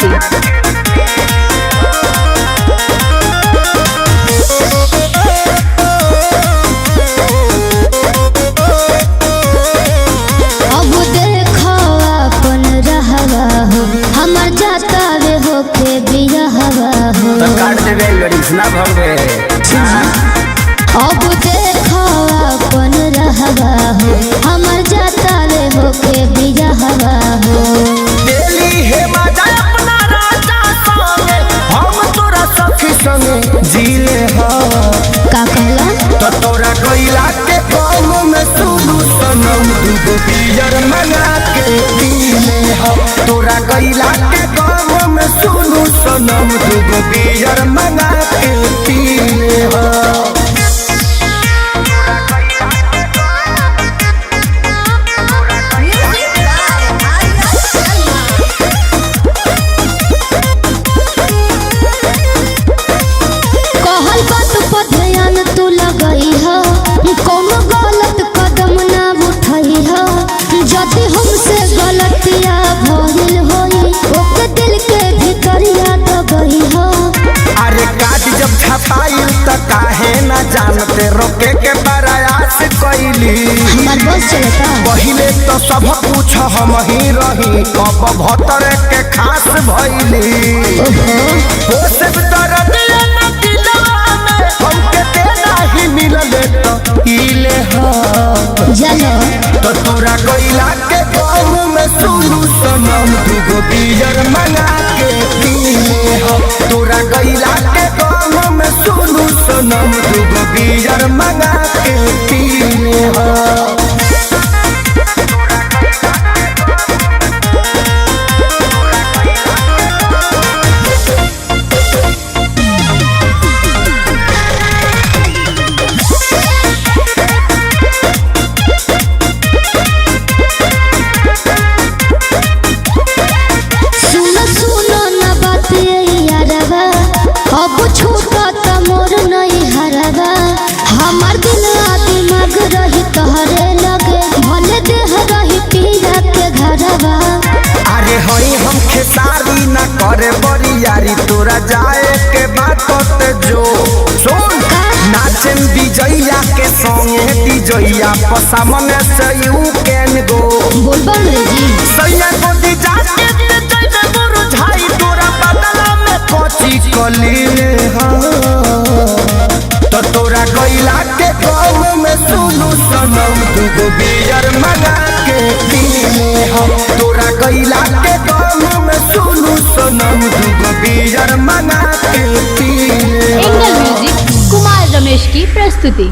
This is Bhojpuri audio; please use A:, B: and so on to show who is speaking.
A: प्रस्तुति।
B: ना भवे
C: अब देखो अपन रहवा हो हमर जाता रे होके बिजहवा हो
B: दिल्ली हे मजा अपना राजा संगे हम तोरा सखी संगे जीले हो
C: का कहला
B: तो तोरा कोइला के काम में सुनु सनम दुगो बियर मंगा के पीले हो तोरा कोइला के काम में सुनु सनम दुगो बियर मंगा के पीले हो
C: जति हमसे गलतिया भइल होई ओके दिल के भीतरिया दबई हो
B: अरे काट जब छपाई त काहे ना जानते रोके के प्रयास कइली
C: हमार बस चलता
B: पहिले तो सब कुछ हम ही रही कब भतर के खास भइली ओ सब दर्द न दिलवा में हमके देना ही मिलले तो इले हो
C: जानो
B: तो तोरा कोइला के गाँव में सुनु सनम दुगो बियर मंगा के पीले हो तोरा कोइला के गाँव में सुनु सनम दुगो बियर मंगा के पीले हो
C: हमार दिल दिमाग रही तोहरे लगे भले देह रही पीरा के घरवा
B: अरे हई हम खेसारी ना करे बड़ी यारी तोरा जाए के बात ते जो सुन नाचन विजया के संगे विजया पसामने से यू कैन गो
C: बोलबा अंग्रेजी
B: सैया को दी जाके ते जइबे गुरु झाई तोरा बदला में कोची कलीले हां तो तोरा कोइला के गाँव में सुनु सनम दुगो बियर मंगा के पीले हो तोरा कोइला के गाँव में सुनु सनम दुगो बियर मंगा के पीले हो।
A: एंगल म्यूजिक कुमार रमेश की प्रस्तुति।